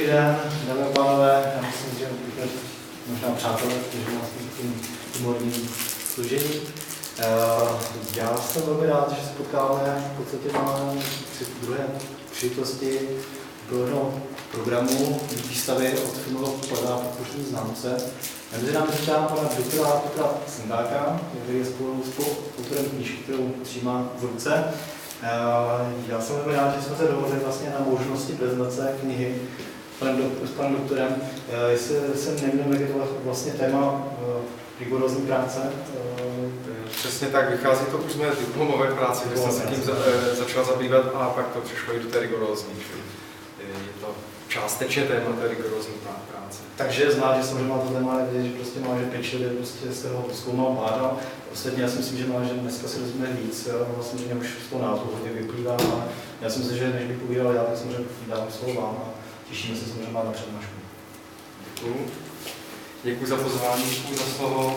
Dobrý den, dámy a pánové, já myslím, že možná přátelé, kteří nás v tím humorním služení. Já jsem velmi rád, že se potkáváme v podstatě na druhé příležitosti jednoho programu výstavy od filmového padá podpoření známce. Mezi námi vítám pana doktora Petra Sendáka, který je spolu s autorem knížky, kterou přijímá v ruce. Já jsem velmi rád, že jsme se dohodli vlastně na možnosti prezentace knihy s panem doktorem. Jestli se neměl, jak je to vlastně téma rigorózní práce. Přesně tak, vychází to už z mé diplomové práce, že jsem se tím začal zabývat a pak to přešlo i do té rigorózní. Je to částečně téma té rigorózní práce. Takže je znát, že samozřejmě má to téma, že prostě má, že pečlivě prostě z toho zkoumal, bádal. Ostatně já si myslím, že má, že dneska se rozumíme víc, vlastně, že mě už z toho názvu hodně vyplývá. A já si myslím, že než bych povídal já, tak samozřejmě dám slovo vám a těšíme se samozřejmě na přednášku. Děkuji za pozvání, děkuji za slovo.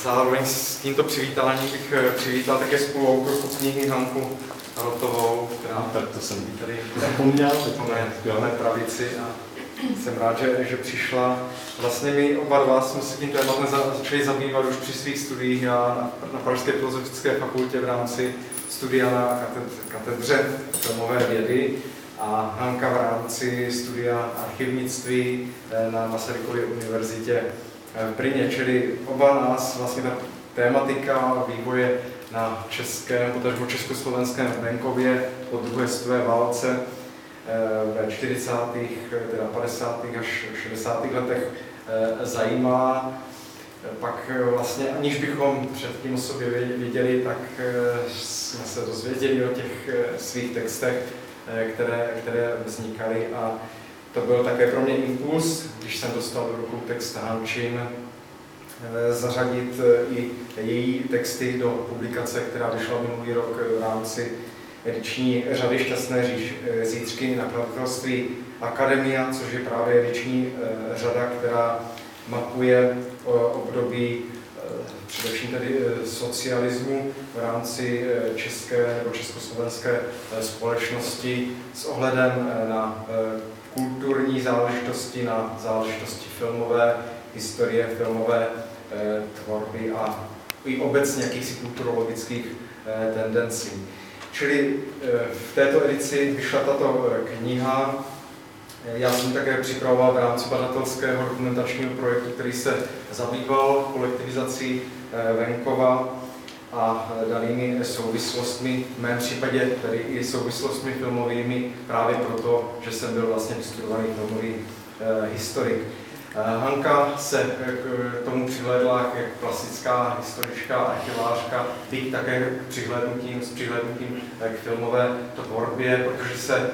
Zároveň s tímto přivítáním bych přivítal také spoluautorku knihy Hanku Rotovou, která to jsem tady zapomněl, v mé pravici a jsem rád, že přišla. Vlastně my oba dva jsme se tím tématem začali zabývat už při svých studiích na Pražské filozofické fakultě v rámci studia na katedře filmové vědy a Hanka v rámci studia archivnictví na Masarykově univerzitě v Brně, čili oba nás vlastně ta tématika vývoje na českém, potažmo československém venkově po druhé světové válce ve 40., teda 50. až 60. letech zajímá. Pak vlastně, aniž bychom předtím o sobě věděli, tak jsme se dozvěděli o těch svých textech, které vznikaly a to byl také pro mě impuls, když jsem dostal do rukou text Hančin, zařadit i její texty do publikace, která vyšla minulý rok v rámci ediční řady Šťastné zítřky nakladatelství Akademia, což je právě ediční řada, která mapuje období především tedy socialismu v rámci české nebo československé společnosti s ohledem na kulturní záležitosti, na záležitosti filmové, historie filmové tvorby a i obecně jakýchsi kulturologických tendencí. Čili v této edici vyšla tato kniha. Já jsem také připravoval v rámci badatelského dokumentačního projektu, který se zabýval kolektivizací venkova a danými souvislostmi, v mém případě tedy i souvislostmi filmovými, právě proto, že jsem byl vlastně vystudovaný filmový historik. Hanka se k tomu přihlédla jako klasická historička, archivářka, byť také s přihlédnutím k filmové tvorbě, protože se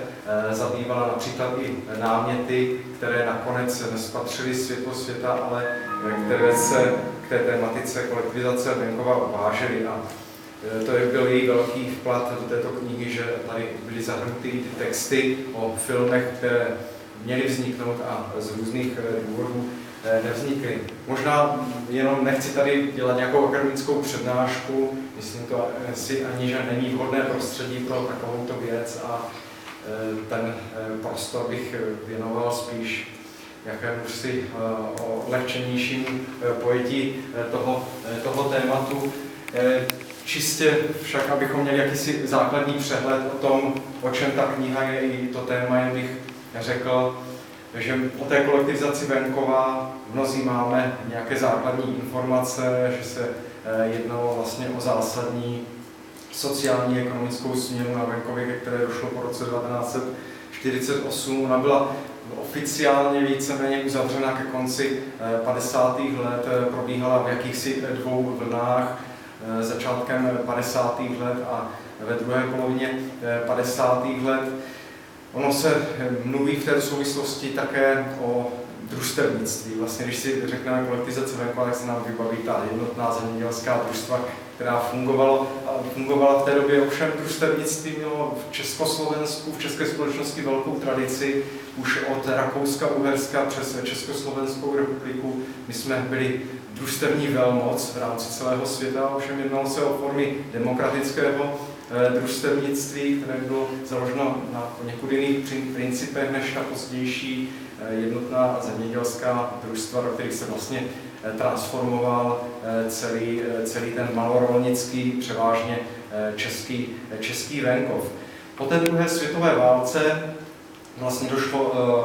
zabývala například i náměty, které nakonec nespatřily světlo světa, ale které se k té tématice kolektivizace venkova vážily. A to byl její velký vklad do této knihy, že tady byly zahrnuty ty texty o filmech, které měly vzniknout a z různých důvodů nevznikly. Možná jenom nechci tady dělat nějakou akademickou přednášku, myslím to si ani, že není vhodné prostředí pro takovouto věc a ten prostor bych věnoval spíš jakémusi odlehčenějšímu pojetí toho tématu. Čistě však, abychom měli jakýsi základní přehled o tom, o čem ta kniha je i to téma, jen bych řekl, že o té kolektivizaci venkova mnozí máme nějaké základní informace, že se jednalo vlastně o zásadní sociální ekonomickou změnu na venkově, ke které došlo po roce 1948. Ona byla oficiálně víceméně uzavřena ke konci 50. let, probíhala v jakýchsi dvou vlnách, začátkem 50. let a ve druhé polovině 50. let. Ono se mluví v této souvislosti také o družstevnictví. Vlastně, když si řekneme kolektivizace venkova, tak se nám vybaví ta jednotná zemědělská družstva, která fungovala v té době. Ovšem družstevnictví mělo v Československu, v české společnosti velkou tradici. Už od Rakouska-Uherska přes Československou republiku my jsme byli družstevní velmoc v rámci celého světa. Ovšem jednalo se o formy demokratického družstevnictví, které bylo založeno na někud jiných principech než ta pozdější jednotná zemědělská družstva, do kterých se vlastně transformoval celý ten malorolnický, převážně český venkov. Po té druhé světové válce vlastně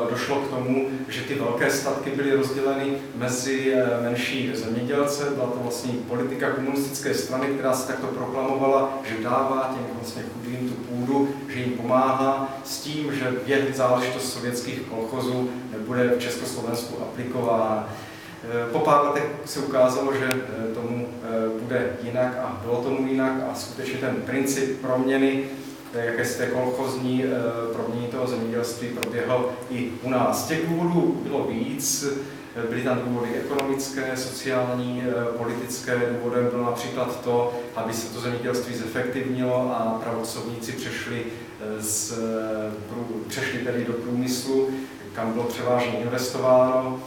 došlo k tomu, že ty velké statky byly rozděleny mezi menší zemědělce. Byla to vlastně politika komunistické strany, která se takto proklamovala, že dává těm vlastně chudým tu půdu, že jim pomáhá s tím, že záležitost sovětských kolchozů nebude v Československu aplikována. Po pár letech se ukázalo, že tomu bude jinak a bylo tomu jinak a skutečně ten princip proměny jakési té kolchozní promění toho zemědělství proběhl i u nás. Těch důvodů bylo víc, byly tam důvody ekonomické, sociální, politické. Důvodem bylo například to, aby se to zemědělství zefektivnilo a pracovníci přešli tedy do průmyslu, kam bylo převážně investováno.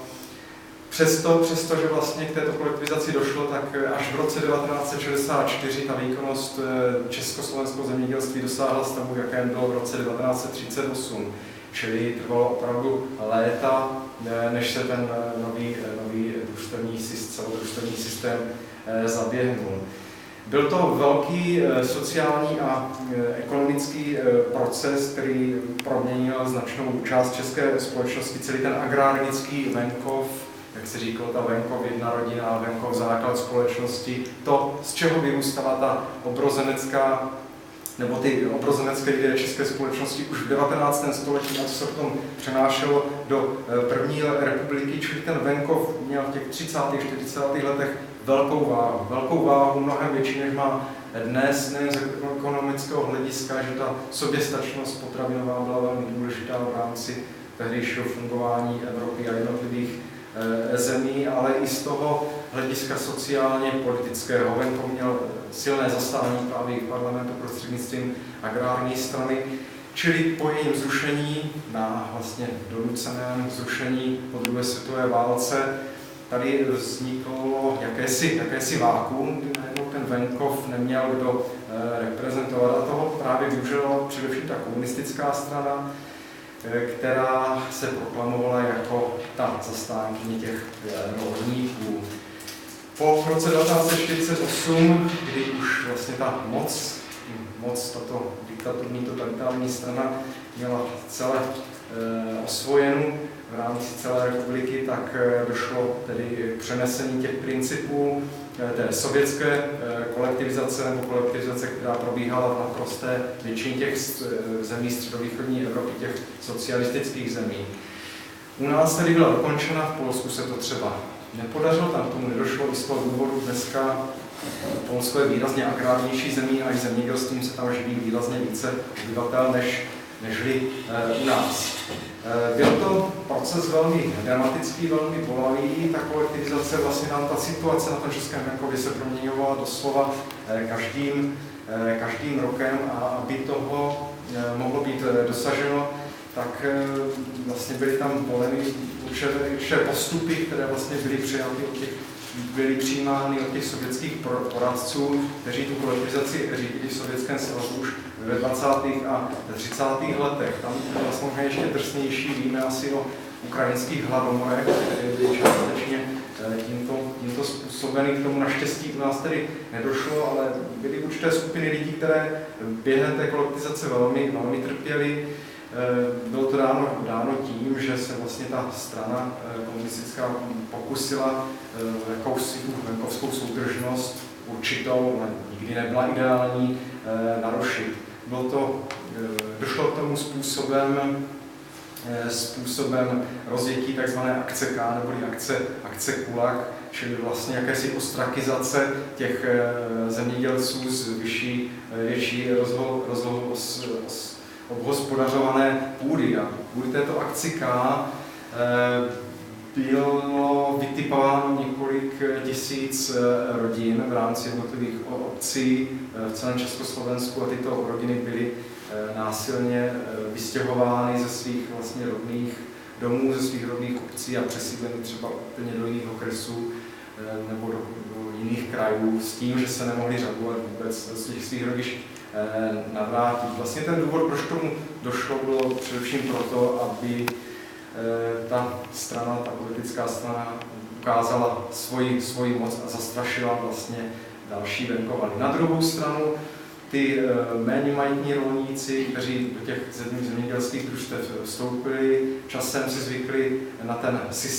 Přestože vlastně k této kolektivizaci došlo, tak až v roce 1964 ta výkonnost československého zemědělství dosáhla stavu, jakém bylo v roce 1938. Čili trvalo opravdu léta, než se ten nový celodružstevní systém zaběhnul. Byl to velký sociální a ekonomický proces, který proměnil značnou část české společnosti, celý ten agrárnický venkov, jak se říkalo, ta venkov jedna rodina, venkov základ společnosti, to, z čeho vyrůstala ta obrozenecká, nebo ty obrozenecké ideje české společnosti už v 19. století, a co se potom přenášelo do první republiky, čili ten venkov měl v těch 30. 40. letech velkou váhu, mnohem větší, než má dnes, nejen z ekonomického hlediska, že ta soběstačnost potravinová byla velmi důležitá v rámci tehdejšího fungování Evropy a jednotlivých zemí, ale i z toho hlediska sociálně politického. Venkov měl silné zastání právě v parlamentu prostřednictvím agrární strany, čili po jejím zrušení, na vlastně donuceném zrušení po druhé světové válce, tady vzniklo jakési vákuum, kdy najednou ten venkov neměl kdo reprezentovat, a toho právě využila především ta komunistická strana, která se proklamovala jako ta zastánkyně těch rolníků. Po roce 1948, kdy už vlastně ta moc tato diktaturní totalitární strana měla celé osvojenu v rámci celé republiky, tak došlo tedy k přenesení těch principů té sovětské kolektivizace nebo kolektivizace, která probíhala v naprosté většině těch zemí středovýchodní Evropy, těch socialistických zemí. U nás tedy byla dokončena, v Polsku se to třeba nepodařilo, tam k tomu nedošlo i z toho důvodu. Dneska Polsko je výrazně agrárnější zemí a i zemědělstvím se tam živí výrazně více obyvatel nežli u nás. Byl to proces velmi dramatický, velmi bolavý, ta kolektivizace, vlastně nám ta situace na tom českém venkově se proměňovala doslova každým rokem, a aby toho mohlo být dosaženo, tak vlastně byly tam voleny určité postupy, které vlastně byly přijímány od těch sovětských poradců, kteří tu kolektivizaci řídili v Sovětském svazu už ve 20. a 30. letech. Tam vlastně možná ještě drsnější, víme asi o ukrajinských hladomorech, které byly částečně tímto způsobeny. K tomu naštěstí u nás tedy nedošlo, ale byly určité skupiny lidí, které během té kolektivizace velmi trpěly. Bylo to dáno tím, že se vlastně ta strana komunistická pokusila jakousi venkovskou soudržnost určitou, nikdy nebyla ideální, narušit. Došlo k tomu způsobem rozjetí tzv. Akce K neboli akce Kulak, čili vlastně jakési ostrakizace těch zemědělců z větší rozlohou obhospodařované půdy. A kvůli této akci K bylo vytipováno několik tisíc rodin v rámci jednotlivých obcí v celém Československu, a tyto rodiny byly násilně vystěhovány ze svých vlastně rodných domů, ze svých rodných obcí a přesídleny třeba úplně do jiných okresů nebo do jiných krajů s tím, že se nemohli řadovat vůbec z těch svých rodišť navrátit. Vlastně ten důvod, proč tomu došlo, bylo především proto, aby ta strana, ta politická strana ukázala svoji moc a zastrašila vlastně další venkovany. Na druhou stranu ty méně majetní rolníci, kteří do těch zemědělských družstev vstoupili, časem si zvykli na ten systém